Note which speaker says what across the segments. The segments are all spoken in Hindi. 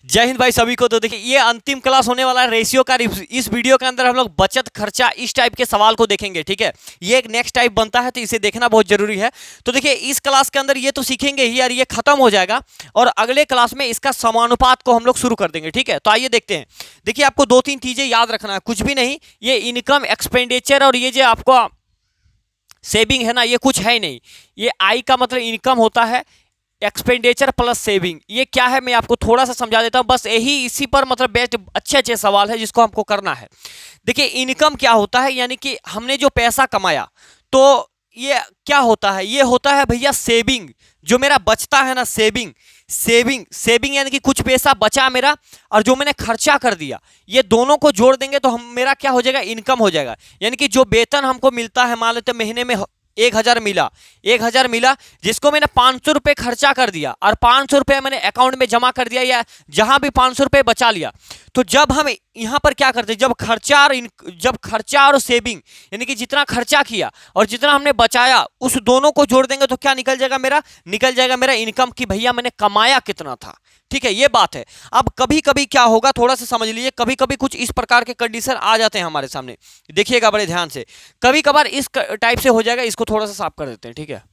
Speaker 1: जय हिंद भाई सभी को। तो देखिए ये अंतिम क्लास होने वाला है रेशियो का। इस वीडियो के अंदर हम लोग बचत खर्चा इस टाइप के सवाल को देखेंगे, ठीक है। ये एक नेक्स्ट टाइप बनता है तो इसे देखना बहुत जरूरी है। तो देखिए इस क्लास के अंदर ये तो सीखेंगे ही यार, ये खत्म हो जाएगा और अगले क्लास में इसका समानुपात को हम लोग शुरू कर देंगे, ठीक है। तो आइए देखते हैं। देखिए आपको दो तीन चीजें याद रखना है, कुछ भी नहीं। ये इनकम एक्सपेंडिचर और ये जो आपको सेविंग है ना, ये कुछ है ही नहीं। ये आई का मतलब इनकम होता है, एक्सपेंडिचर प्लस सेविंग। ये क्या है मैं आपको थोड़ा सा समझा देता हूं, बस यही इसी पर मतलब बेस्ट अच्छे अच्छे सवाल है जिसको हमको करना है। देखिए इनकम क्या होता है, यानी कि हमने जो पैसा कमाया तो ये क्या होता है, ये होता है भैया सेविंग। जो मेरा बचता है ना, सेविंग सेविंग सेविंग यानी कि कुछ पैसा बचा मेरा और जो मैंने खर्चा कर दिया, ये दोनों को जोड़ देंगे तो हम मेरा क्या हो जाएगा, इनकम हो जाएगा। यानी कि जो वेतन हमको मिलता है, मान लेते महीने में 1,000 मिला, 1,000 मिला, जिसको मैंने 500 रुपये खर्चा कर दिया और 500 रुपये मैंने अकाउंट में जमा कर दिया या जहां भी 500 रुपये बचा लिया। तो जब हम यहाँ पर क्या करते हैं, जब खर्चा और सेविंग यानी कि जितना खर्चा किया और जितना हमने बचाया उस दोनों को जोड़ देंगे तो क्या निकल जाएगा मेरा इनकम की भैया मैंने कमाया कितना था, ठीक है। ये बात है। अब कभी कभी क्या होगा थोड़ा सा समझ लीजिए, कभी कभी कुछ इस प्रकार के कंडीशन आ जाते हैं हमारे सामने, देखिएगा बड़े ध्यान से। कभी कभार इस टाइप से हो जाएगा, इसको थोड़ा सा साफ कर देते हैं, ठीक है।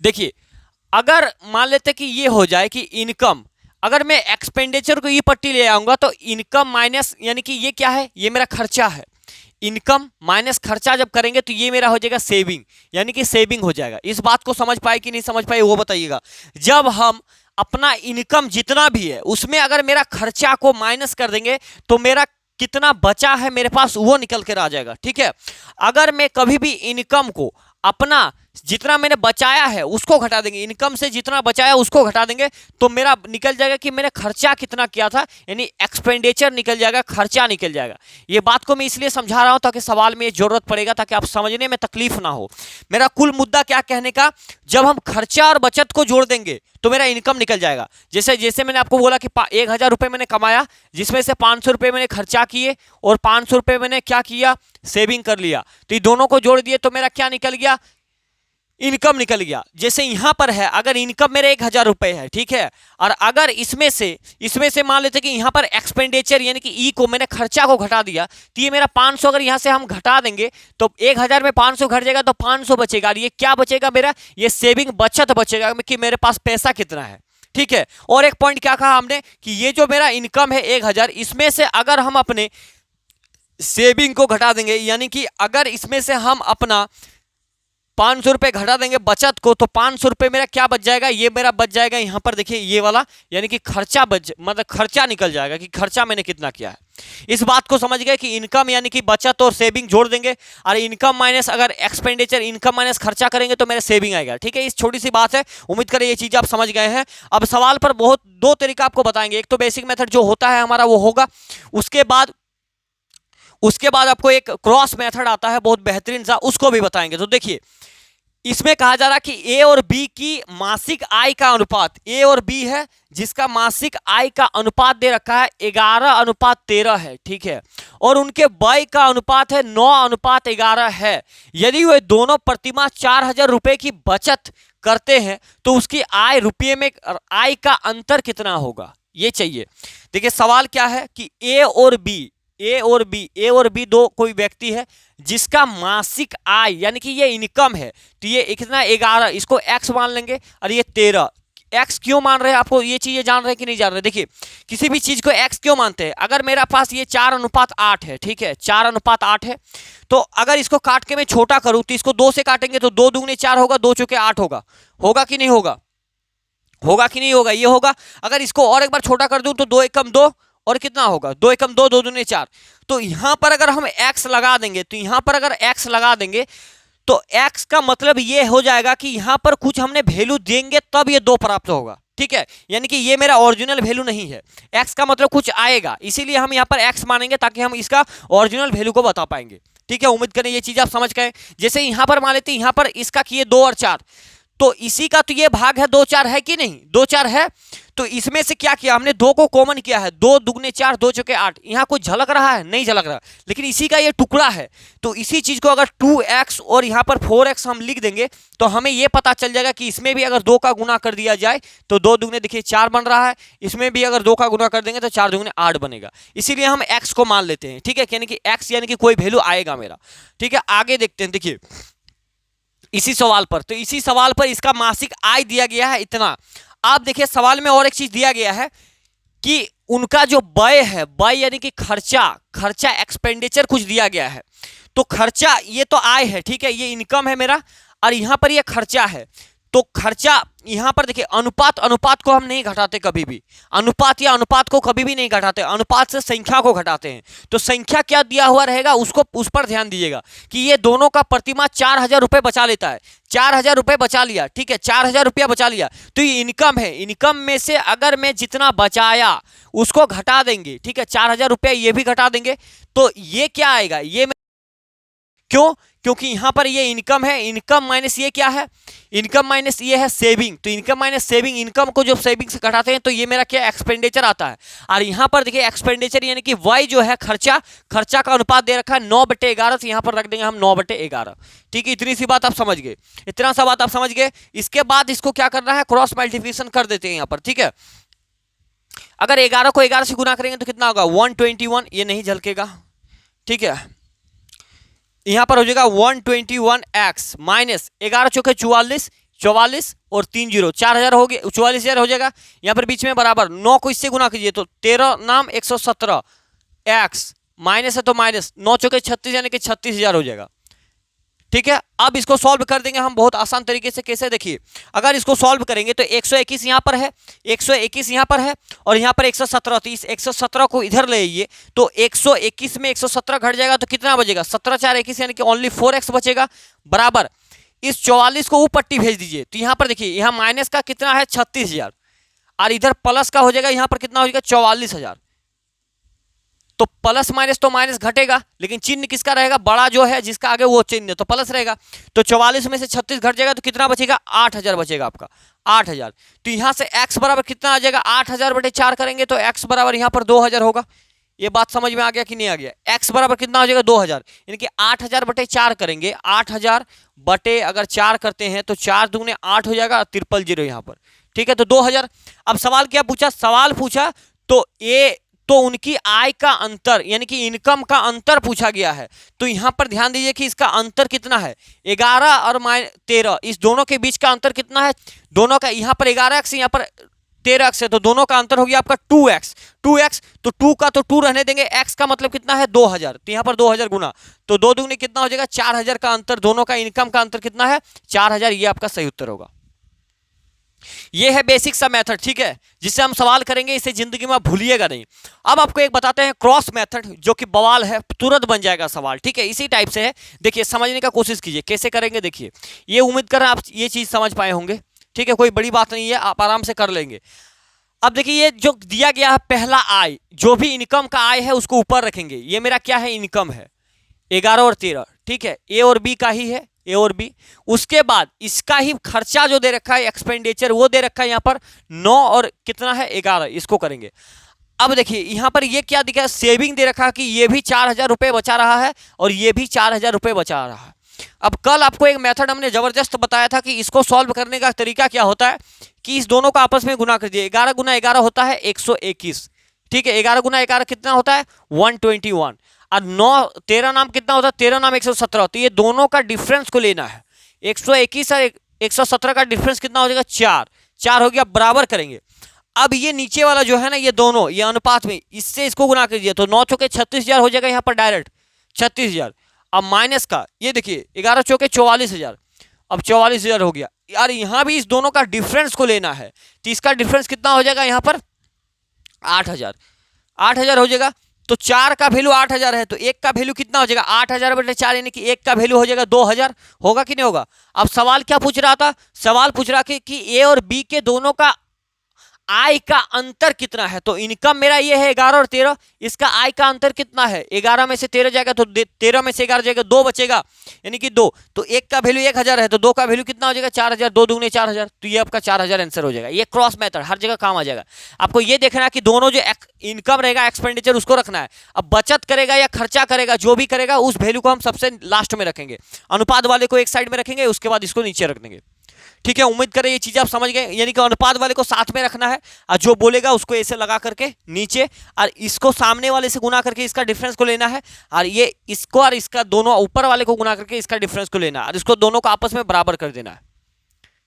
Speaker 1: देखिए अगर मान लेते कि ये हो जाए कि इनकम, अगर मैं एक्सपेंडिचर को ये पट्टी ले आऊंगा तो इनकम माइनस, यानी कि ये क्या है, ये मेरा खर्चा है। इनकम माइनस खर्चा जब करेंगे तो ये मेरा हो जाएगा सेविंग, यानी कि सेविंग हो जाएगा। इस बात को समझ पाए कि नहीं समझ पाए वो बताइएगा। जब हम अपना इनकम जितना भी है उसमें अगर मेरा खर्चा को माइनस कर देंगे तो मेरा कितना बचा है मेरे पास वो निकल कर आ जाएगा, ठीक है। अगर मैं कभी भी इनकम को अपना जितना मैंने बचाया है उसको घटा देंगे, इनकम से जितना बचाया उसको घटा देंगे तो मेरा निकल जाएगा कि मैंने खर्चा कितना किया था, यानी एक्सपेंडिचर निकल जाएगा, खर्चा निकल जाएगा। ये बात को मैं इसलिए समझा रहा हूं ताकि सवाल में ये जरूरत पड़ेगा, ताकि आप समझने में तकलीफ ना हो। मेरा कुल मुद्दा क्या कहने का, जब हम खर्चा और बचत को जोड़ देंगे तो मेरा इनकम निकल जाएगा। जैसे जैसे मैंने आपको बोला कि 1,000 रुपये मैंने कमाया, जिसमें से 500 रुपये मैंने खर्चा किए और 500 रुपये मैंने क्या किया, सेविंग कर लिया। तो ये दोनों को जोड़ दिए तो मेरा क्या निकल गया, इनकम निकल गया। जैसे यहां पर है, अगर इनकम मेरे 1,000 रुपये है, ठीक है, और अगर इसमें से मान लेते कि यहां पर एक्सपेंडिचर यानी कि ई को मैंने खर्चा को घटा दिया तो ये मेरा 500, अगर यहां से हम घटा देंगे तो 1,000 में 500 घट जाएगा तो 500 बचेगा। और ये क्या बचेगा मेरा, ये सेविंग बचत बचेगा कि मेरे पास पैसा कितना है, ठीक है। और एक पॉइंट क्या कहा हमने कि ये जो मेरा इनकम है 1,000, इसमें से अगर हम अपने सेविंग को घटा देंगे, यानी कि अगर इसमें से हम अपना 500 रुपये घटा देंगे बचत को तो 500 रुपये मेरा क्या बच जाएगा, ये मेरा बच जाएगा यहाँ पर देखिए ये वाला, यानी कि खर्चा मतलब खर्चा निकल जाएगा कि खर्चा मैंने कितना किया है। इस बात को समझ गए कि इनकम यानी कि बचत और सेविंग जोड़ देंगे और इनकम माइनस अगर एक्सपेंडिचर, इनकम माइनस खर्चा करेंगे तो मेरा सेविंग आएगा, ठीक है। इस छोटी सी बात है, उम्मीद करें ये चीज़ आप समझ गए हैं। अब सवाल पर बहुत दो तरीका आपको बताएंगे, एक तो बेसिक मेथड जो होता है हमारा वो होगा, उसके बाद आपको एक क्रॉस मेथड आता है बहुत बेहतरीन सा, उसको भी बताएंगे। तो देखिए इसमें कहा जा रहा कि ए और बी की मासिक आय का अनुपात, ए और बी है जिसका मासिक आय का अनुपात दे रखा है 11:13 है, ठीक है, और उनके व्यय का अनुपात है 9:11 है। यदि वे दोनों प्रतिमाह 4,000 रुपए की बचत करते हैं तो उसकी आय रुपये में आय का अंतर कितना होगा, ये चाहिए। देखिए सवाल क्या है कि ए और बी दो कोई व्यक्ति है जिसका मासिक आय यानी कि ये इनकम है, तो ये कितना 11, इसको एक्स मान लेंगे और ये 13। एक्स क्यों मान रहे हैं, आपको ये चीजें जान रहे हैं कि नहीं जान रहे। देखिए किसी भी चीज को एक्स क्यों मानते हैं, अगर मेरा पास ये 4:8 है, ठीक है, 4:8 है, तो अगर इसको काट के मैं छोटा करूं तो इसको 2 से काटेंगे तो 2 दूनी 4 होगा, 2 चौके 8 होगा, होगा कि नहीं होगा, होगा कि नहीं होगा, ये होगा। अगर इसको और एक बार छोटा कर दूं तो 2 एकम 2 और कितना होगा, 2 एकम 2, 2 दूनी 4। तो यहां पर अगर हम x लगा देंगे तो यहां पर अगर x लगा देंगे तो x का मतलब ये हो जाएगा कि यहां पर कुछ हमने वैल्यू देंगे तब ये 2 प्राप्त होगा, ठीक है। यानी कि ये मेरा ओरिजिनल वैल्यू नहीं है, x का मतलब कुछ आएगा, इसीलिए हम यहां पर x मानेंगे ताकि हम इसका ओरिजिनल वैल्यू को बता पाएंगे, ठीक है। उम्मीद करें ये चीज आप समझ गए। जैसे यहां पर मान लेते हैं, यहां पर इसका किए 2 और 4, तो इसी का तो ये भाग है 2 4 है कि नहीं, 2 4 है। तो इसमें से क्या किया हमने, 2 को कॉमन किया है, 2 दुगने 4, 2 चौके 8। यहाँ कुछ झलक रहा है, नहीं झलक रहा, लेकिन इसी का ये टुकड़ा है। तो इसी चीज को अगर 2x और यहाँ पर 4x हम लिख देंगे तो हमें ये पता चल जाएगा कि इसमें भी अगर 2 का गुना कर दिया जाए तो 2 दुगने देखिए 4 बन रहा है, इसमें भी अगर 2 का गुना कर देंगे तो 4 दुगने 8 बनेगा। इसीलिए हम x को मान लेते हैं, ठीक है, यानी कि x यानी कि कोई वैल्यू आएगा मेरा, ठीक है। आगे देखते हैं, देखिए इसी सवाल पर, तो इसी सवाल पर इसका मासिक आय दिया गया है इतना। आप देखिए सवाल में और एक चीज दिया गया है कि उनका जो व्यय है, व्यय यानी कि खर्चा एक्सपेंडिचर कुछ दिया गया है। तो खर्चा ये तो आय है, ठीक है, ये इनकम है मेरा, और यहां पर ये खर्चा है। तो खर्चा यहां पर देखिए अनुपात को हम नहीं घटाते कभी भी, अनुपात को कभी भी नहीं घटाते, अनुपात से संख्या को घटाते हैं। तो संख्या क्या दिया हुआ रहेगा उसको, उस पर ध्यान दीजिएगा कि ये दोनों का प्रतिमाह 4000 रुपए बचा लेता है, 4000 रुपए बचा लिया, ठीक है, 4000 रुपया बचा लिया। तो ये इनकम है, इनकम में से अगर मैं जितना बचाया उसको घटा देंगे, ठीक है, 4000 रुपया ये भी घटा देंगे, तो ये क्या आएगा, ये क्यों, क्योंकि यहां पर ये इनकम है, इनकम माइनस ये क्या है, इनकम माइनस ये है सेविंग। तो इनकम माइनस सेविंग, इनकम को जब सेविंग से घटाते हैं तो ये मेरा क्या एक्सपेंडिचर आता है। और यहां पर देखिए एक्सपेंडिचर यानी कि वाई जो है खर्चा का अनुपात दे रखा है 9/11, तो यहां पर रख देंगे हम 9/11, ठीक है। इतनी सी बात आप समझ गए, इतना सा बात आप समझ गए। इसके बाद इसको क्या करना है, क्रॉस मल्टीप्लिकेशन कर देते हैं यहां पर, ठीक है। अगर 11 को 11 से गुना करेंगे तो कितना होगा 121, ये नहीं झलकेगा, ठीक है। यहां पर हो जाएगा 121x माइनस 11 चौके 44 और 3 0, 4000 हो गया, 44000 हो जाएगा। यहां पर बीच में बराबर 9 को इससे गुना कीजिए तो 13 नाम 117 x माइनस है तो माइनस 9 चौके 36 यानी कि 36000 हो जाएगा, ठीक है। अब इसको सॉल्व कर देंगे हम बहुत आसान तरीके से। कैसे, देखिए अगर इसको सॉल्व करेंगे तो 121 यहाँ पर है, 121 यहाँ पर है और यहाँ पर 117, तो इस 117 को इधर ले आइए तो 121 में 117 घट जाएगा तो कितना बचेगा 17 4 21 यानी कि ओनली 4x बचेगा, बराबर इस 44 को ऊपर पट्टी भेज दीजिए। तो यहाँ पर देखिए यहाँ माइनस का कितना है 36000 और इधर प्लस का हो जाएगा, यहाँ पर कितना हो जाएगा 44000। तो प्लस माइनस तो माइनस घटेगा, लेकिन चिन्ह किसका रहेगा, बड़ा जो है जिसका आगे वो चिन्ह तो प्लस रहेगा। तो 44 में से 36 घट जाएगा तो कितना बचेगा 8000 बचेगा आपका, 8000। तो यहां से x बराबर कितना आ जाएगा 8000/4 करेंगे तो x बराबर यहां पर 2000 होगा। ये बात समझ में आ गया कि नहीं आ गया, x बराबर कितना हो जाएगा 2000, यानी कि 8000/4 करेंगे, 8000/4 करते हैं तो 4 दूने 8 हो जाएगा, 000 यहाँ पर, ठीक है। तो 2000। अब सवाल क्या पूछा, सवाल पूछा तो उनकी आय का अंतर यानी कि इनकम का अंतर पूछा गया है। तो यहां पर ध्यान दीजिए कि इसका अंतर कितना है 11 और 13, इस दोनों के बीच का अंतर कितना है, दोनों का यहाँ पर 11x यहाँ पर 13x है, तो दोनों का अंतर हो गया आपका 2x। तो 2 का तो 2 रहने देंगे, x का मतलब कितना है 2000, तो यहाँ पर 2000 गुना तो 2 दूनी कितना हो जाएगा 4000 का अंतर, दोनों का इनकम का अंतर कितना है 4000, ये आपका सही उत्तर होगा। ये है बेसिक सा मेथड, ठीक है, जिससे हम सवाल करेंगे, इसे जिंदगी में भूलिएगा नहीं। अब आपको एक बताते हैं क्रॉस मेथड, जो कि बवाल है, तुरंत बन जाएगा सवाल, ठीक है, इसी टाइप से है। देखिए समझने का कोशिश कीजिए कैसे करेंगे, देखिए ये उम्मीद कर रहे हैं आप ये चीज समझ पाए होंगे, ठीक है, कोई बड़ी बात नहीं है, आप आराम से कर लेंगे। अब देखिए ये जो दिया गया है पहला आय, जो भी इनकम का आय है उसको ऊपर रखेंगे, ये मेरा क्या है इनकम है 11 और 13, ठीक है, ए और बी का ही है, ए और बी। उसके बाद इसका ही खर्चा जो दे रखा है एक्सपेंडिचर वो दे रखा है यहाँ पर 9 और कितना है 11, इसको करेंगे। अब देखिए यहाँ पर ये क्या दिखा है, सेविंग दे रखा है कि ये भी 4000 रुपये बचा रहा है और ये भी 4000 रुपये बचा रहा है। अब कल आपको एक मेथड हमने जबरदस्त बताया था कि इसको सॉल्व करने का तरीका क्या होता है कि इस दोनों को आपस में गुना कर दिए, 11 गुना 11 होता है 121, ठीक है, 11 गुना 11 कितना होता है 121 और 9 13 नाम कितना होता है 13 नाम 117, तो ये दोनों का डिफरेंस को लेना है, 121 और 117 का डिफरेंस कितना हो जाएगा 4 हो गया, बराबर करेंगे। अब ये नीचे वाला जो है ना ये दोनों ये अनुपात में इससे इसको गुना कीजिए तो 9 चौके 36000 हो जाएगा यहाँ पर डायरेक्ट 36000। अब माइनस का ये देखिए 11 चौके 44000, अब 44000 हो गया यार, यहाँ भी इस दोनों का डिफरेंस को लेना है, तो इसका डिफरेंस कितना हो जाएगा यहाँ पर 8000 हो जाएगा। तो 4 का वैल्यू 8000 है तो 1 का वैल्यू कितना हो जाएगा 8000/4 यानी कि 1 का वैल्यू हो जाएगा 2000, होगा कि नहीं होगा। अब सवाल क्या पूछ रहा था, सवाल पूछ रहा कि ए और बी के दोनों का आय का अंतर कितना है। तो इनकम मेरा ये है 11 और 13, इसका आय का अंतर कितना है, 11 में से 13 जाएगा तो 13 में से 11 जाएगा, 2 बचेगा यानी कि 2। तो एक का वैल्यू 1000 है तो 2 का वैल्यू कितना हो जाएगा 4000, 2 दूगने 4000, तो ये आपका 4000 आंसर हो जाएगा। ये क्रॉस मेथड हर जगह काम आ जाएगा। आपको ये देखना है कि दोनों जो इनकम रहेगा एक्सपेंडिचर उसको रखना है। अब बचत करेगा या खर्चा करेगा जो भी करेगा उस वैल्यू को हम सबसे लास्ट में रखेंगे, अनुपात वाले को एक साइड में रखेंगे, उसके बाद इसको नीचे रख देंगे। ठीक है, उम्मीद करें ये चीजें आप समझ गए, यानी कि अनुपात वाले को साथ में रखना है और जो बोलेगा उसको ऐसे लगा करके नीचे, और इसको सामने वाले से गुना करके इसका डिफरेंस को लेना है, और ये इसको और इसका दोनों ऊपर वाले को गुना करके इसका डिफरेंस को लेना है, और इसको दोनों को आपस में बराबर कर देना है।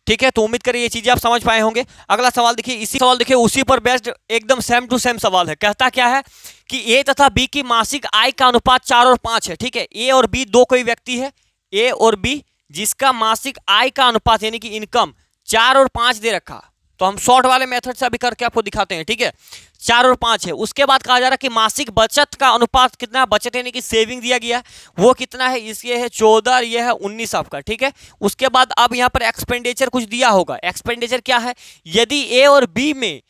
Speaker 1: ठीक है, तो उम्मीद करें ये चीजें आप समझ पाए होंगे। अगला सवाल देखिए, इसी सवाल देखिए उसी पर बेस्ड एकदम सेम टू सेम सवाल है। कहता क्या है कि ए तथा बी की मासिक आय का अनुपात 4 और 5 है। ठीक है, ए और बी दो कोई व्यक्ति है, ए और बी, जिसका मासिक आय का अनुपात यानी कि इनकम 4 और 5 दे रखा। तो हम शॉर्ट वाले मेथड से अभी करके आपको दिखाते हैं। ठीक है, 4 और 5 है। उसके बाद कहा जा रहा है कि मासिक बचत का अनुपात कितना है, बचत यानी कि सेविंग दिया गया है वो कितना है, इसके है 14 और ये है 19 आपका। ठीक है, उसके बाद अब यहाँ पर एक्सपेंडिचर कुछ दिया होगा। एक्सपेंडिचर क्या है, यदि ए और बी में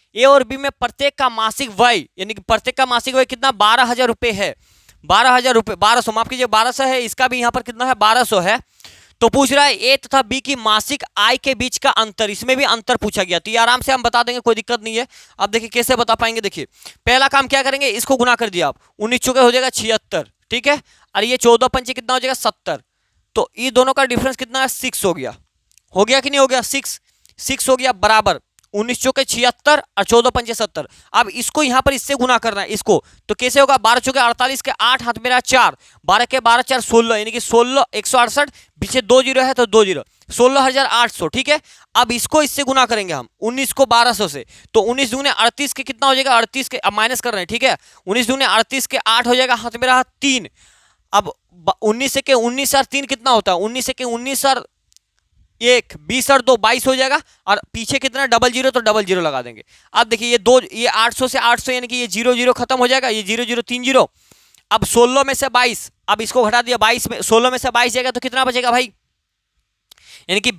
Speaker 1: प्रत्येक का मासिक व्यय यानी कि प्रत्येक का मासिक व्यय कितना 12,000 रुपये है, 12,000 रुपये, 1200 माफ कीजिए 1200 है, इसका भी यहाँ पर कितना है 1200 है। तो पूछ रहा है ए तथा बी की मासिक आय के बीच का अंतर, इसमें भी अंतर पूछा गया, तो ये आराम से हम बता देंगे, कोई दिक्कत नहीं है। अब देखिए कैसे बता पाएंगे। देखिए पहला काम क्या करेंगे, इसको गुना कर दिया आप, 19 चौके हो जाएगा 76। ठीक है, और ये 14 पंचे कितना हो जाएगा 70, तो ये दोनों का डिफरेंस कितना है 6 हो गया कि नहीं हो गया, 6 हो गया, बराबर 19 चौके 76 और 14 पंचे 70। अब इसको यहां पर इससे गुना करना है इसको, तो कैसे होगा, 12 चौके 48 के 8 हाथ मेरा 4, 12 के 12 4 16 यानी कि 16 168, पीछे 2 जीरो है तो 2 जीरो, 16,800। ठीक है, अब इसको इससे गुना करेंगे हम 19 को 1200 से, तो 19 दूने 38 के कितना हो जाएगा, 38 के अब माइनस कर रहे हैं। ठीक है, 19 दूने 38 के 8 हो जाएगा, हाथ मेरा 3। अब 19 के 19 और 3 कितना होता है, 19 के 19 और 1 20 और 2 22 हो जाएगा, और पीछे कितना डबल जीरो, तो डबल जीरो लगा देंगे। अब देखिए ये 800 से 800 यानी कि ये 0 0 खत्म हो जाएगा, ये 0 0 3 0। अब 16 में से 22, अब इसको घटा दिया 22 में, 16 में से 22 जाएगा तो कितना बचेगा भाई, यानी कि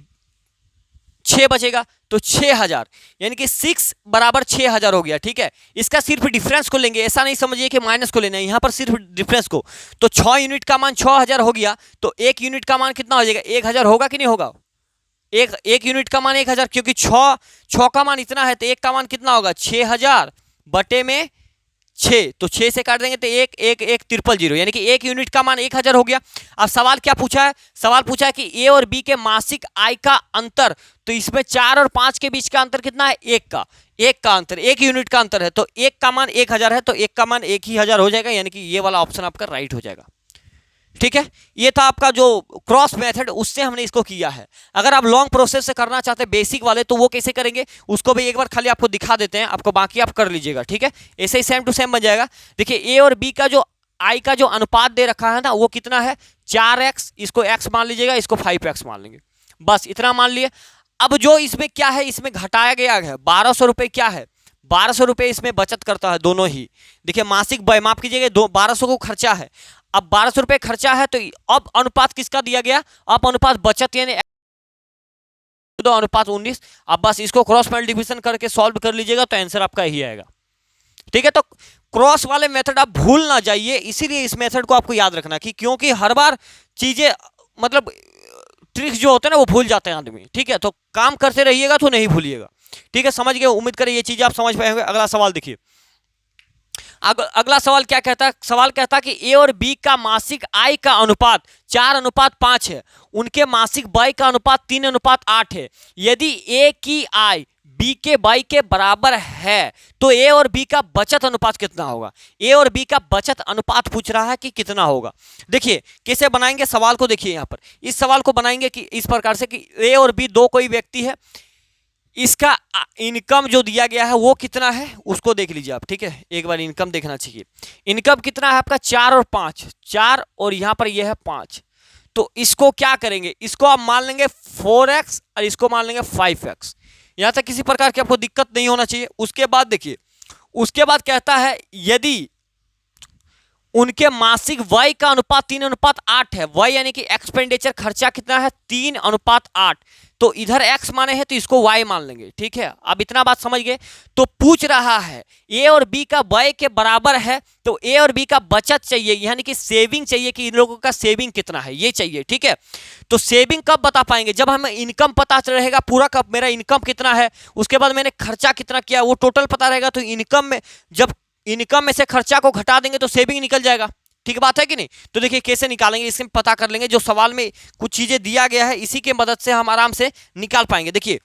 Speaker 1: 6 बचेगा, तो 6000 यानी कि 6 बराबर 6000 हो गया। ठीक है, इसका सिर्फ डिफरेंस को लेंगे, ऐसा नहीं समझिए कि माइनस को लेना है, यहाँ पर सिर्फ डिफरेंस को। तो 6 यूनिट का मान 6000 हो गया, तो 1 यूनिट का मान कितना हो जाएगा, 1000 होगा कि नहीं होगा, एक यूनिट का मान 1000, क्योंकि 6 का मान इतना है तो 1 का मान कितना होगा 6000 बटे में 6, तो 6 से काट देंगे तो 1 1 1 000 यानी कि 1 यूनिट का मान 1000 हो गया। अब सवाल क्या पूछा है, सवाल पूछा है कि ए और बी के मासिक आय का अंतर, तो इसमें 4 और 5 के बीच का अंतर कितना है, 1 का अंतर, 1 यूनिट का अंतर है, तो 1 का मान 1000 है, तो 1 का मान 1000 हो जाएगा, यानी कि ये वाला ऑप्शन आपका राइट हो जाएगा। ठीक है, ये था आपका जो क्रॉस मेथड, उससे हमने इसको किया है। अगर आप लॉन्ग प्रोसेस से करना चाहते हैं बेसिक वाले, तो वो कैसे करेंगे उसको भी एक बार खाली आपको दिखा देते हैं, आपको बाकी आप कर लीजिएगा। ठीक है, ऐसे ही सेम टू सेम बन जाएगा। देखिए ए और बी का जो आई का जो अनुपात दे रखा है ना, वो कितना है 4x, इसको x मान लीजिएगा, इसको 5x मान लेंगे, बस इतना मान लिए। अब जो इसमें क्या है, इसमें घटाया गया है 1200 रुपये, क्या है 1200 रुपये इसमें बचत करता है दोनों ही। देखिए मासिक व्यय माफ कीजिएगा, 1200 को खर्चा है, अब 1200 रुपये खर्चा है, तो अब अनुपात किसका दिया गया, अब अनुपात बचत यानी 2:19। अब बस इसको क्रॉस मल्टीप्लिकेशन करके सॉल्व कर लीजिएगा तो आंसर आपका यही आएगा। ठीक है, तो क्रॉस वाले मेथड आप भूल ना जाइए, इसीलिए इस मेथड को आपको याद रखना कि क्योंकि हर बार चीजें मतलब ट्रिक्स जो होते हैं ना वो भूल जाते हैं आदमी। ठीक है, तो काम करते रहिएगा तो नहीं भूलिएगा। ठीक है, समझ गए, उम्मीद करें ये चीजें आप समझ पाए होंगे। अगला सवाल देखिए, अगला सवाल क्या कहता है, सवाल कहता है कि ए और बी का मासिक आय का अनुपात 4:5 है, उनके मासिक व्यय का अनुपात 3:8 है। यदि ए की आय बी के व्यय के बराबर है तो ए और बी का बचत अनुपात कितना होगा। ए और बी का बचत अनुपात पूछ रहा है कि कितना होगा। देखिए कैसे बनाएंगे सवाल को, देखिए यहाँ पर इस सवाल को बनाएंगे कि इस प्रकार से कि ए और बी दो कोई व्यक्ति है, इसका इनकम जो दिया गया है वो कितना है उसको देख लीजिए आप। ठीक है, एक बार इनकम देखना चाहिए। इनकम कितना है आपका 4 और 5, 4 और यहाँ पर ये है 5। तो इसको क्या करेंगे, इसको आप मान लेंगे 4x और इसको मान लेंगे 5x। यहाँ तक किसी प्रकार की आपको दिक्कत नहीं होना चाहिए। उसके बाद देखिए, उसके बाद कहता है यदि उनके मासिक व्यय का अनुपात 3:8 है, व्यय यानी कि एक्सपेंडिचर खर्चा कितना है 3:8। तो इधर x माने हैं तो इसको y मान लेंगे, ठीक है। अब इतना बात समझ गए। तो पूछ रहा है a और b का व्यय के बराबर है, तो a और b का बचत चाहिए, यानी कि सेविंग चाहिए कि इन लोगों का सेविंग कितना है, ये चाहिए, ठीक है। तो सेविंग कब बता पाएंगे, जब हमें इनकम पता रहेगा पूरा, कब मेरा इनकम कितना है, उसके बाद मैंने खर्चा कितना किया वो टोटल पता रहेगा। तो इनकम में, जब इनकम में से खर्चा को घटा देंगे तो सेविंग निकल जाएगा, ठीक बात है कि नहीं। तो देखिए कैसे निकालेंगे, इसमें पता कर लेंगे, जो सवाल में कुछ चीजें दिया गया है इसी के मदद से हम आराम से निकाल पाएंगे। देखिए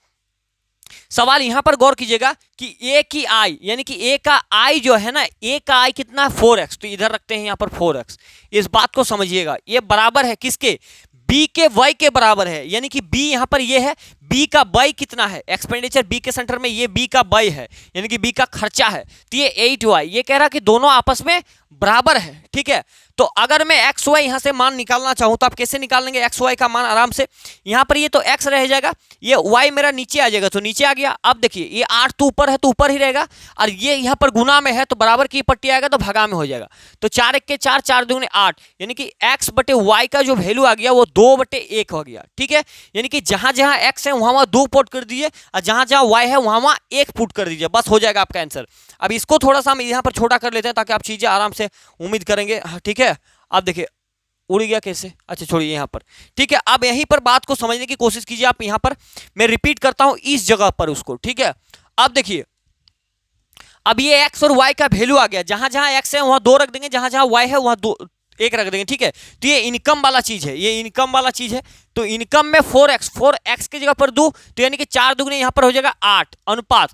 Speaker 1: सवाल यहां पर गौर कीजिएगा कि ए की आई, यानी कि ए का आई जो है ना, ए का आई कितना 4x, तो इधर रखते हैं यहां पर 4x। इस बात को समझिएगा, ये बराबर है किसके, बी के वाई के बराबर है, यानी कि बी यहां पर ये है, बी का वाई कितना है, एक्सपेंडिचर बी के सेंटर में, ये बी का वाई है, यानी कि बी का खर्चा है, तो ये 8y। ये कह रहा कि दोनों आपस में बराबर है, ठीक है। तो अगर मैं एक्स वाई यहां से मान निकालना चाहूं तो आप कैसे निकाल लेंगे एक्स वाई का मान, आराम से यहां पर ये तो एक्स रह जाएगा, ये वाई मेरा नीचे आ जाएगा, तो नीचे आ गया। अब देखिए ये 8 तो ऊपर है तो ऊपर ही रहेगा, और ये यहां पर गुना में है तो बराबर की पट्टी आएगा तो भागा में हो जाएगा। तो 4 1 के 4, 4 दूनी 8, यानी कि एक्स बटे वाई का जो वैल्यू आ गया वो 2/1 हो गया, ठीक है। यानी कि जहां जहां एक्स है वहां 2 पुट कर दीजिए, और जहां जहां वाई है वहां 1 पुट कर दीजिए, बस हो जाएगा आपका आंसर। अब इसको थोड़ा सा हम यहाँ पर छोटा कर लेते हैं ताकि आप चीजें आराम से उम्मीद करेंगे, हाँ ठीक है। अब देखिए उड़ गया कैसे, अच्छा छोड़िए यहाँ पर, ठीक है। अब यहीं पर बात को समझने की कोशिश कीजिए आप, यहाँ पर मैं रिपीट करता हूं इस जगह पर उसको, ठीक है। अब देखिए अब ये x और y का वैल्यू आ गया, जहां जहां x है वहां 2 रख देंगे, जहां जहां y है वहां 1 रख देंगे, ठीक है। तो ये इनकम वाला चीज है, ये इनकम वाला चीज है। तो इनकम में 4x की जगह पर 2, तो यानी कि 4 दुगने यहाँ पर हो जाएगा 8, अनुपात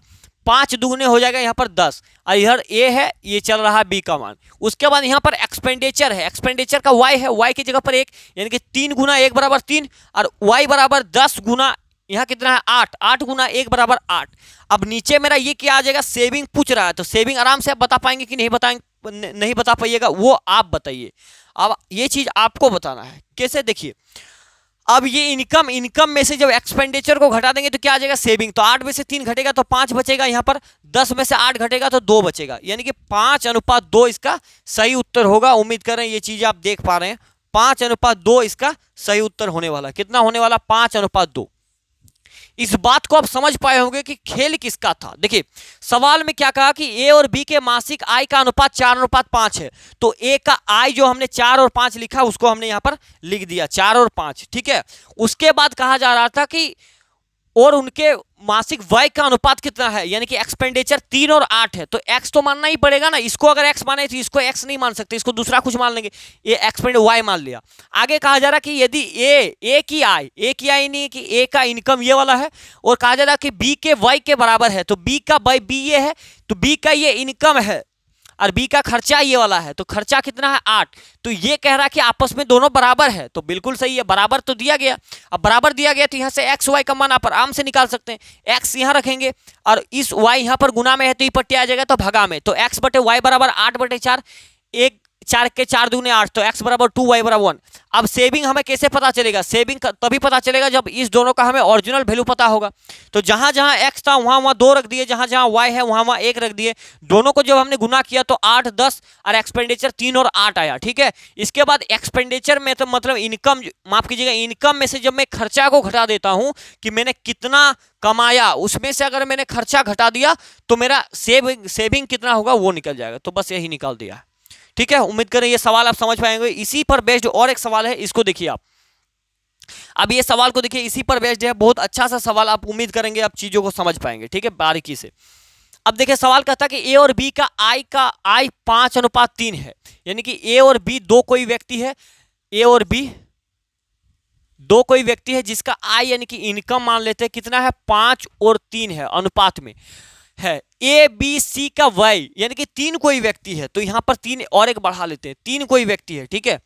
Speaker 1: 5 दुगने हो जाएगा यहाँ पर 10, और इधर ए है, ये चल रहा है बी का मान। उसके बाद यहाँ पर एक्सपेंडिचर है, एक्सपेंडिचर का वाई है, वाई की जगह पर 1, यानी कि 3 गुना 1 बराबर 3, और वाई बराबर 10 गुना यहाँ कितना है 8, 8 गुना 1 बराबर 8। अब नीचे मेरा ये क्या आ जाएगा, सेविंग पूछ रहा है, तो सेविंग आराम से आप बता पाएंगे कि नहीं बताएंगे, नहीं बता पाइएगा वो आप बताइए। अब ये चीज आपको बताना है कैसे, देखिए अब ये इनकम में से जब एक्सपेंडिचर को घटा देंगे तो क्या आ जाएगा, सेविंग। तो 8 में से 3 घटेगा तो 5 बचेगा, यहाँ पर 10 में से 8 घटेगा तो 2 बचेगा, यानी कि 5:2 इसका सही उत्तर होगा। उम्मीद कर रहे हैं ये चीज आप देख पा रहे हैं, 5:2 इसका सही उत्तर होने वाला। कितना होने वाला, 5:2। इस बात को आप समझ पाए होंगे कि खेल किसका था। देखिए सवाल में क्या कहा कि ए और बी के मासिक आय का अनुपात 4:5 है, तो ए का आय जो हमने 4 और 5 लिखा उसको हमने यहां पर लिख दिया 4 और 5, ठीक है। उसके बाद कहा जा रहा था कि और उनके मासिक व्यय का अनुपात कितना है, यानी कि एक्सपेंडिचर 3 और 8 है, तो x तो मानना ही पड़ेगा ना। इसको अगर x माने तो इसको x नहीं मान सकते, इसको दूसरा कुछ मान लेंगे, ये एक्सपेंड y मान लिया। आगे कहा जा रहा कि यदि a की आय नहीं कि a का इनकम ये वाला है, और कहा जा रहा कि b के y के बराबर है, तो b का y b ये है, तो b का ये इनकम है और बी का खर्चा ये वाला है, तो खर्चा कितना है 8। तो ये कह रहा है कि आपस में दोनों बराबर है, तो बिल्कुल सही है, बराबर तो दिया गया। अब बराबर दिया गया तो यहाँ से एक्स वाई का मान आप आराम से निकाल सकते हैं। एक्स यहाँ रखेंगे और इस वाई यहाँ पर गुना में है तो ये पट्टी आ जाएगा तो भगा में, तो एक्स बटे वाई बराबर 8/4, 4 के 4 दूने 8, तो x बराबर 2 y बराबर 1। अब सेविंग हमें कैसे पता चलेगा, सेविंग तभी पता चलेगा जब इस दोनों का हमें ओरिजिनल वैल्यू पता होगा। तो जहां जहां x था वहां 2 रख दिए, जहां जहां y है वहां 1 रख दिए। दोनों को जब हमने गुना किया तो 8 10 और एक्सपेंडिचर 3 और 8 आया, ठीक है। इसके बाद एक्सपेंडिचर में तो मतलब इनकम, माफ कीजिएगा, इनकम में से जब मैं खर्चा को घटा देता हूं कि मैंने कितना कमाया, उसमें से अगर मैंने खर्चा घटा दिया तो मेरा सेविंग कितना होगा वो निकल जाएगा। तो बस यही निकाल दिया, ठीक है। उम्मीद करें ये सवाल आप समझ पाएंगे। इसी पर बेस्ड और एक सवाल है, इसको देखिए आप। अब ये सवाल को देखिए, इसी पर बेस्ड है, बहुत अच्छा सा सवाल, आप उम्मीद करेंगे आप चीजों को समझ पाएंगे, ठीक है, बारीकी से। अब देखिए सवाल कहता है कि ए और बी का आय 5:3 है, यानी कि ए और बी दो कोई व्यक्ति है, ए और बी दो कोई व्यक्ति है जिसका आय यानी कि इनकम मान लेते हैं कितना है 5 और 3 है, अनुपात में है। ए बी सी का व्यय यानी कि 3 कोई व्यक्ति है, तो यहां पर 3 और एक बढ़ा लेते हैं, 3 कोई व्यक्ति है, ठीक है।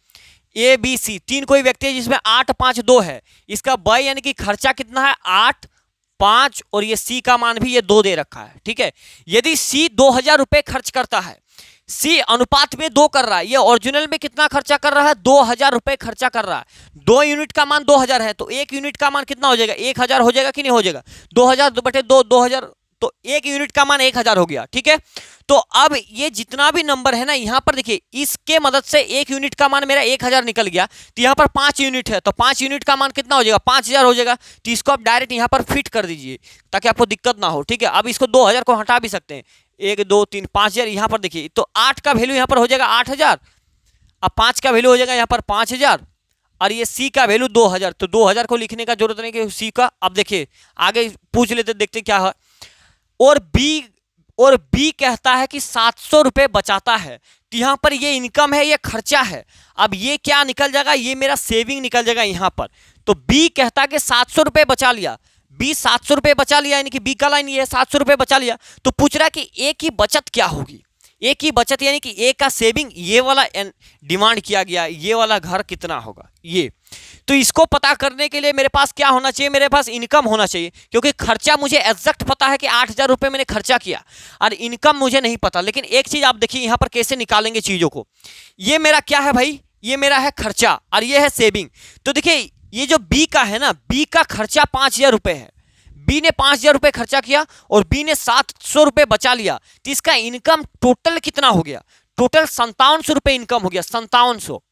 Speaker 1: ए बी सी 3 कोई व्यक्ति है जिसमें 8 5 2 है। इसका व्यय यानी कि खर्चा कितना है 8 5, और ये सी का मान भी ये 2 दे रखा है, ठीक है। यदि सी 2000 रुपए खर्च करता है, सी अनुपात में 2 कर रहा है, ये ओरिजिनल में कितना खर्चा कर रहा है 2000 रुपए खर्चा कर रहा है। 2 यूनिट का मान 2000 है, तो 1 यूनिट का मान कितना हो जाएगा 1000 हो जाएगा कि नहीं हो जाएगा। 2000 बटे 2 2000 तो 1 यूनिट का मान 1000 हो गया, ठीक है। तो अब ये जितना भी नंबर है ना, यहां पर देखिए इसके मदद से 1 यूनिट का मान मेरा 1000 निकल गया, तो यहां पर 5 यूनिट है, तो 5 यूनिट का मान कितना हो जाएगा, 5000 हो जाएगा। तो इसको आप डायरेक्ट यहां पर फिट कर दीजिए ताकि आपको दिक्कत ना हो, ठीक है। अब इसको 2000 को हटा भी सकते हैं, 1 2 3 5000 यहां पर देखिए, तो 8 का वैल्यू यहां पर हो जाएगा 8000, अब 5 का वैल्यू हो जाएगा यहाँ पर 5000, और ये सी का वैल्यू 2000, तो 2000 को लिखने का जरूरत नहीं कि सी का। अब देखिए आगे पूछ लेते, देखते क्या है। और बी कहता है कि 700 रुपये बचाता है, तो यहाँ पर ये इनकम है, ये खर्चा है। अब ये क्या निकल जाएगा, ये मेरा सेविंग निकल जाएगा यहाँ पर। तो बी कहता है कि 700 रुपये बचा लिया, बी 700 रुपये बचा लिया, यानी कि बी का लाइन ये है, 700 रुपये बचा लिया। तो पूछ रहा है कि ए की बचत क्या होगी, ए की बचत यानी कि ए का सेविंग, ये वाला डिमांड किया गया, ये वाला घर कितना होगा ये। तो इसको पता करने के लिए मेरे पास क्या होना चाहिए, मेरे पास इनकम होना चाहिए, क्योंकि खर्चा मुझे एग्जैक्ट पता है कि 8000 रुपये मैंने खर्चा किया, और इनकम मुझे नहीं पता। लेकिन एक चीज आप देखिए यहाँ पर कैसे निकालेंगे चीजों को। ये मेरा क्या है भाई, ये मेरा है खर्चा और ये है सेविंग। तो देखिए ये जो बी का है ना, बी का खर्चा 5000 रुपये है, बी ने 5000 रुपये खर्चा किया और बी ने 700 रुपये बचा लिया, तो इसका इनकम टोटल कितना हो गया, टोटल 5700 रुपये इनकम हो गया, 5700,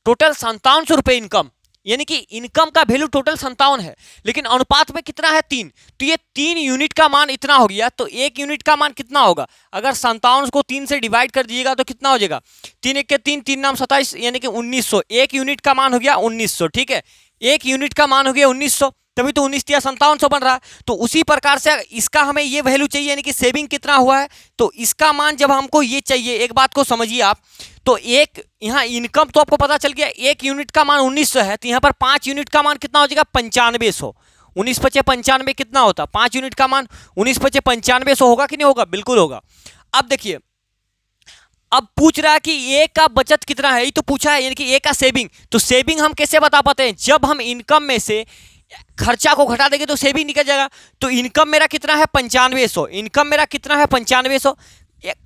Speaker 1: टोटल 5700 रुपये इनकम, यानी कि इनकम का वैल्यू टोटल 57 है, लेकिन अनुपात में कितना है 3, तो ये 3 यूनिट का मान इतना हो गया। तो 1 यूनिट का मान कितना होगा, अगर 57 को 3 से डिवाइड कर दीजिएगा तो कितना हो जाएगा, 3 1 के 3, 3 नाम 27, यानी कि 1900। 1 यूनिट का मान हो गया 1900, ठीक है, 1 यूनिट का मान हो गया 1900, तभी तो 19 या 5700 बन रहा है। तो उसी प्रकार से इसका हमें ये वैल्यू चाहिए, यानी कि सेविंग कितना हुआ है, तो इसका मान जब हमको ये चाहिए, एक बात को समझिए आप, तो एक यहाँ इनकम तो आपको पता चल गया, 1 यूनिट का मान 1900 है, तो यहाँ पर 5 यूनिट का मान कितना हो जाएगा, 9500। 19 पचे 95 कितना होता, 5 यूनिट का मान 19 पचे 9500 होगा कि नहीं होगा, बिल्कुल होगा। अब देखिए, अब पूछ रहा है कि ए का बचत कितना है, ये तो पूछा है, यानी कि ए का सेविंग। तो सेविंग हम कैसे बता पाते हैं, जब हम इनकम में से खर्चा को घटा देंगे तो सेविंग निकल जाएगा। तो इनकम मेरा कितना है 9500, इनकम मेरा कितना है 9500,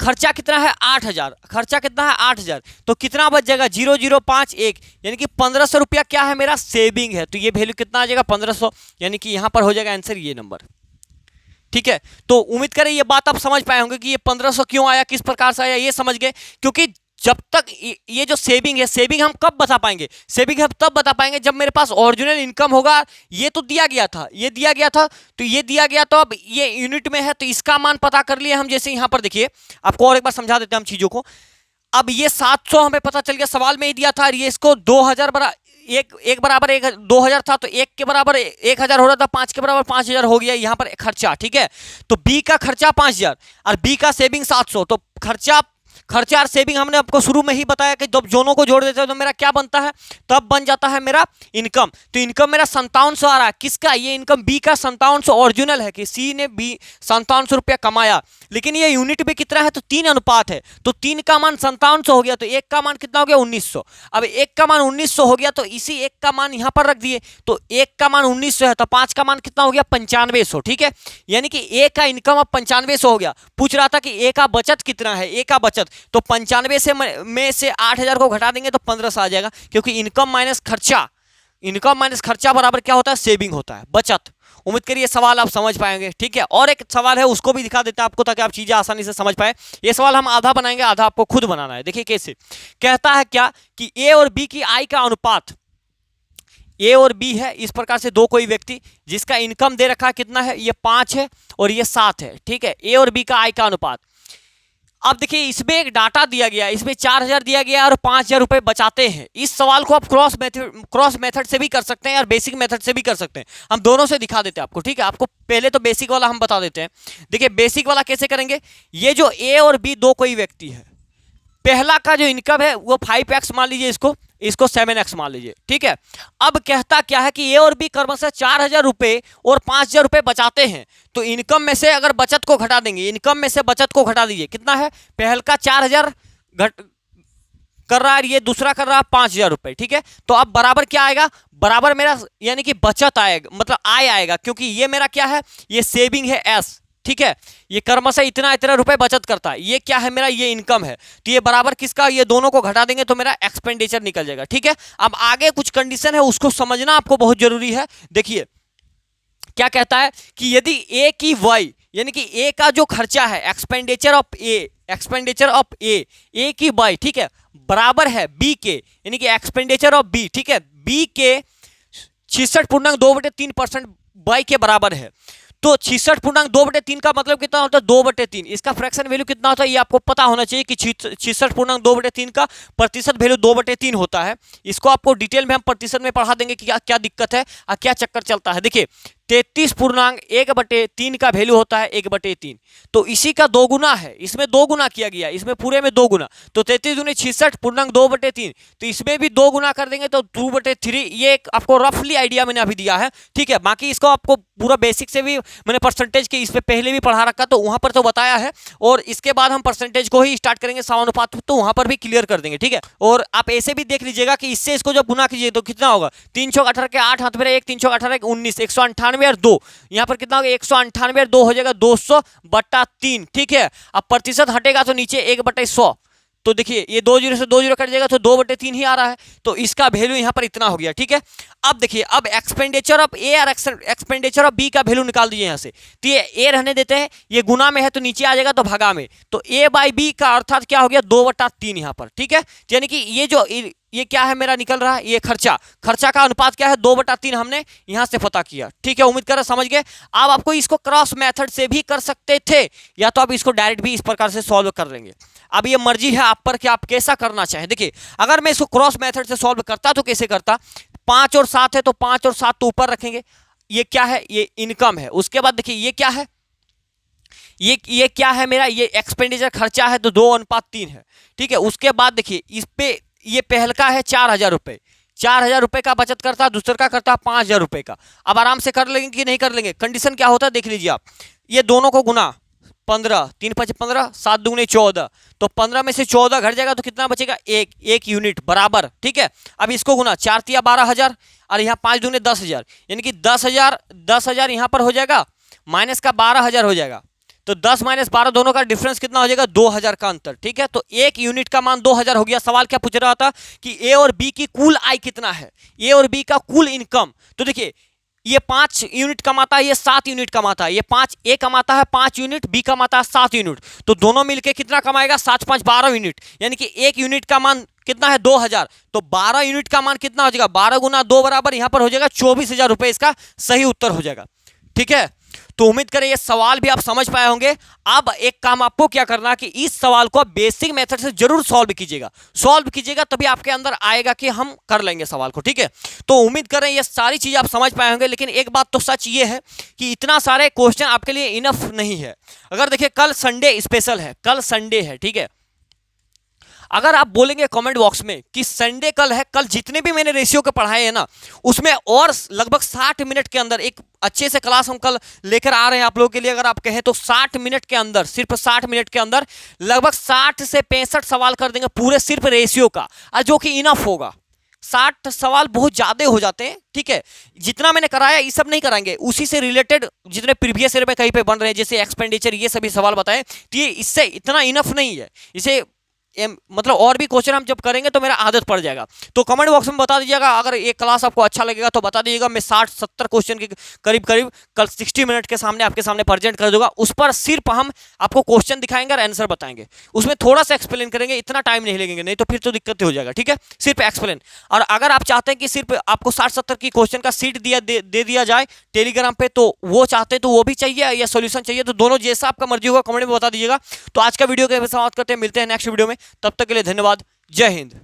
Speaker 1: खर्चा कितना है 8000, खर्चा कितना है 8000, तो कितना बच जाएगा 0051, यानी कि 1500 रुपया क्या है मेरा सेविंग है। तो ये वैल्यू कितना आ जाएगा 1500, यानी कि यहाँ पर हो जाएगा आंसर ये नंबर, ठीक है। तो उम्मीद करें ये बात आप समझ पाए होंगे कि ये 1500 क्यों आया, किस प्रकार से आया, ये समझ गए। क्योंकि जब तक ये जो सेविंग है, सेविंग हम कब बता पाएंगे, सेविंग हम तब बता पाएंगे जब मेरे पास ओरिजिनल इनकम होगा। ये तो दिया गया था, ये दिया गया था, तो ये दिया गया, तो अब ये यूनिट में है, तो इसका मान पता कर लिए हम। जैसे यहाँ पर देखिए, आपको और एक बार समझा देते हैं हम चीजों को। अब ये 700 हमें पता चल गया, सवाल में ही दिया था, और ये इसको 2000 एक बराबर 2000 था, तो 1 के बराबर 1000 हो रहा था, 5 के बराबर 5000 हो गया यहाँ पर खर्चा, ठीक है। तो बी का खर्चा 5000 और बी का सेविंग 700, तो खर्चा और सेविंग हमने आपको शुरू में ही बताया कि जब दोनों को जोड़ देते हैं तो मेरा क्या बनता है, तब बन जाता है मेरा इनकम। तो इनकम मेरा 5700 आ रहा है, किसका, ये इनकम बी का 5700 ओरिजिनल है कि सी ने बी 5700 रुपया कमाया, लेकिन ये यूनिट में कितना है, तो 3 अनुपात है, तो 3 का मान 5700 हो गया, तो 1 का मान कितना हो गया 1900। अब 1 का मान 1900 हो गया, तो इसी 1 का मान यहाँ पर रख दिए, तो 1 का मान 1900 है, तो 5 का मान कितना हो गया 9500, ठीक है। यानी कि ए का इनकम अब 9500 हो गया। पूछ रहा था कि ए का बचत कितना है, ए का बचत, तो 95 में से 8000 को घटा देंगे तो 1500 आ जाएगा, क्योंकि इनकम माइनस खर्चा बराबर क्या होता है, सेविंग होता है, बचत। उम्मीद करिए सवाल आप समझ पाएंगे, ठीक है। और एक सवाल है, उसको भी दिखा देते हैं आपको ताकि आप चीजें आसानी से समझ पाए। ये सवाल हम आधा बनाएंगे, आधा आपको खुद बनाना है। देखिए कैसे कहता है, क्या कि ए और बी की आय का अनुपात, ए और बी है, इस प्रकार से दो कोई व्यक्ति जिसका इनकम दे रखा है कितना है, ये 5 है और ये 7 है, ठीक है। ए और बी का आय का अनुपात। अब देखिए इसमें एक डाटा दिया गया, इसमें 4000 दिया गया और 5000 रुपए बचाते हैं। इस सवाल को आप क्रॉस मेथड से भी कर सकते हैं और बेसिक मेथड से भी कर सकते हैं। हम दोनों से दिखा देते हैं आपको, ठीक है। आपको पहले तो बेसिक वाला हम बता देते हैं। देखिए बेसिक वाला कैसे करेंगे, ये जो ए और बी दो कोई व्यक्ति है, पहला का जो इनकम है वो 5x मान लीजिए, इसको 7x मान लीजिए, ठीक है। अब कहता क्या है कि ए और बी क्रमशः 4000 रुपये और 5000 रुपये बचाते हैं। तो इनकम में से अगर बचत को घटा देंगे, इनकम में से बचत को घटा दीजिए, कितना है, पहल का 4000 कर रहा है, ये दूसरा कर रहा है 5000 रुपये, ठीक है। तो अब बराबर क्या आएगा, बराबर मेरा यानी कि बचत आएगा, मतलब आय आएगा, क्योंकि ये मेरा क्या है, ये सेविंग है एस, ठीक है। ये क्रमशः इतना रुपए बचत करता है, ये क्या है मेरा, ये इनकम है। तो ये बराबर किसका, ये दोनों को घटा देंगे तो मेरा एक्सपेंडिचर निकल जाएगा, ठीक है। अब आगे कुछ कंडीशन है, उसको समझना आपको बहुत जरूरी है। देखिए क्या कहता है कि यदि ए की वाई, यानी कि ए का जो खर्चा है, एक्सपेंडिचर ऑफ ए की बाई, ठीक है, बराबर है बी के, यानी कि एक्सपेंडिचर ऑफ बी, ठीक है, बी के 66.2/3% बाई के बराबर है। तो 66.2/3 का मतलब कितना होता है, 2/3। इसका फ्रैक्शन वैल्यू कितना होता है ये आपको पता होना चाहिए कि 66.2/3 का प्रतिशत वैल्यू 2/3 होता है। इसको आपको डिटेल में हम प्रतिशत में पढ़ा देंगे कि क्या दिक्कत है और क्या चक्कर चलता है। देखिए 33.1/3 का वैल्यू होता है 1/3, तो इसी का 2 गुना है, इसमें 2 गुना किया गया, इसमें पूरे में 2 गुना, तो 33 दूनी 66.2/3, तो इसमें भी 2 गुना कर देंगे तो 2/3। ये एक आपको रफली आइडिया मैंने अभी दिया है, ठीक है। बाकी इसको आपको पूरा बेसिक से भी मैंने परसेंटेज के इस पे पहले भी पढ़ा रखा, तो वहां पर तो बताया है, और इसके बाद हम परसेंटेज को ही स्टार्ट करेंगे समानुपात, तो वहां पर भी क्लियर कर देंगे, ठीक है। और आप ऐसे भी देख लीजिएगा कि इससे इसको जब गुना कीजिए तो कितना होगा, 3 चौक 18 के 8 हाथ मेरा 1, 3 चौक 18 के 19, 198 और 2, यहाँ पर कितना होगा 198 और 2 हो जाएगा 200/3, ठीक है। अब प्रतिशत हटेगा तो नीचे 1/100, तो देखिए ये 2 जीरो से 2 जीरो कट जाएगा तो 2/3 ही आ रहा है, तो इसका वैल्यू यहाँ पर इतना हो गया, ठीक है। अब देखिए, अब एक्सपेंडिचर ऑफ ए और एक्सपेंडिचर ऑफ बी का वैल्यू निकाल दीजिए यहाँ से, तो ये ए रहने देते हैं, ये गुना में है तो नीचे आ जाएगा तो भागा में, तो ए बाई बी का अर्थात क्या हो गया 2/3 यहाँ पर, ठीक है। यानी कि ये क्या है मेरा निकल रहा है, ये खर्चा का अनुपात क्या है 2/3 हमने यहां से पता किया, ठीक है। उम्मीद कर समझ गए। अब आपको इसको क्रॉस मेथड से भी कर सकते थे, या तो आप इसको डायरेक्ट भी इस प्रकार से सॉल्व कर लेंगे। अब ये मर्जी है आप पर कि आप कैसा करना चाहें। देखिए अगर मैं इसको क्रॉस मेथड से सॉल्व करता तो कैसे करता, 5 और 7 है तो 5 और 7 तो ऊपर रखेंगे, ये क्या है, ये इनकम है। उसके बाद देखिए ये क्या है, ये क्या है मेरा, ये एक्सपेंडिचर खर्चा है तो 2:3 है, ठीक है। उसके बाद देखिए इस पे ये पहल का है 4,000 रुपये, 4,000 रुपये का बचत करता, दूसरे का करता 5,000 रुपये का। अब आराम से कर लेंगे कि नहीं कर लेंगे, कंडीशन क्या होता है देख लीजिए आप, ये दोनों को गुना 15, 3 5 15, 7 दूनी 14, तो 15 में से 14 घट जाएगा तो कितना बचेगा, एक यूनिट बराबर, ठीक है। अब इसको गुना 4 तिया 12,000 और यहाँ 5 दूनी 10,000, यानी कि 10,000 यहाँ पर हो जाएगा, माइनस का 12,000 हो जाएगा, तो 10 - 12 दोनों का डिफरेंस कितना हो जाएगा, 2,000 का अंतर, ठीक है। तो एक यूनिट का मान 2,000 हो गया। सवाल क्या पूछ रहा था कि ए और बी की कुल आय कितना है, ए और बी का कुल इनकम। तो देखिए ये 5 यूनिट कमाता है, ये 7 यूनिट कमाता है, ये 5 ए कमाता है 5 यूनिट, बी कमाता है 7 यूनिट, तो दोनों मिलके कितना कमाएगा, 7 5 12 यूनिट, यानी कि एक यूनिट का मान कितना है 2,000, तो 12 यूनिट का मान कितना हो जाएगा, 12 गुना 2 बराबर यहाँ पर हो जाएगा 24,000 रुपये, इसका सही उत्तर हो जाएगा, ठीक है। तो उम्मीद करें ये सवाल भी आप समझ पाए होंगे। अब एक काम आपको क्या करना कि इस सवाल को बेसिक मेथड से जरूर सॉल्व कीजिएगा, तभी आपके अंदर आएगा कि हम कर लेंगे सवाल को, ठीक है। तो उम्मीद करें ये सारी चीजें आप समझ पाए होंगे, लेकिन एक बात तो सच ये है कि इतना सारे क्वेश्चन आपके लिए इनफ नहीं है। अगर देखिए कल संडे स्पेशल है, कल संडे है, ठीक है। अगर आप बोलेंगे कमेंट बॉक्स में कि संडे कल है, कल जितने भी मैंने रेशियो के पढ़ाए हैं ना, उसमें और लगभग 60 मिनट के अंदर एक अच्छे से क्लास हम कल लेकर आ रहे हैं आप लोगों के लिए। अगर आप कहें तो 60 मिनट के अंदर, सिर्फ 60 मिनट के अंदर लगभग 60 से 65 सवाल कर देंगे पूरे सिर्फ रेशियो का, जो कि इनफ होगा। 60 सवाल बहुत ज्यादा हो जाते हैं, ठीक है। जितना मैंने कराया ये सब नहीं कराएंगे, उसी से रिलेटेड जितने प्रीवियस ईयर में कहीं पे बन रहे हैं, जैसे एक्सपेंडिचर, ये सभी सवाल बताए, तो ये इससे इतना इनफ नहीं है। इसे मतलब और भी क्वेश्चन हम जब करेंगे तो मेरा आदत पड़ जाएगा। तो कमेंट बॉक्स में बता दीजिएगा, अगर ये क्लास आपको अच्छा लगेगा तो बता दीजिएगा। मैं 60-70 क्वेश्चन के करीब कल 60 मिनट के सामने आपके सामने प्रेजेंट कर दूंगा। उस पर सिर्फ हम आपको क्वेश्चन दिखाएंगे और आंसर बताएंगे, उसमें थोड़ा सा एक्सप्लेन करेंगे, इतना टाइम नहीं लगेंगे, नहीं तो फिर तो दिक्कत हो जाएगा, ठीक है। सिर्फ एक्सप्लेन। और अगर आप चाहते हैं कि सिर्फ आपको 60-70 की क्वेश्चन का सीट दे दिया जाए टेलीग्राम पे, तो वो चाहते हैं तो वो भी चाहिए, या सोल्यूशन चाहिए, तो दोनों जैसा आपका मर्जी होगा कमेंट में बता दीजिएगा। तो आज का वीडियो के समाप्त करते हैं, मिलते हैं नेक्स्ट वीडियो में, तब तक के लिए धन्यवाद। जय हिंद।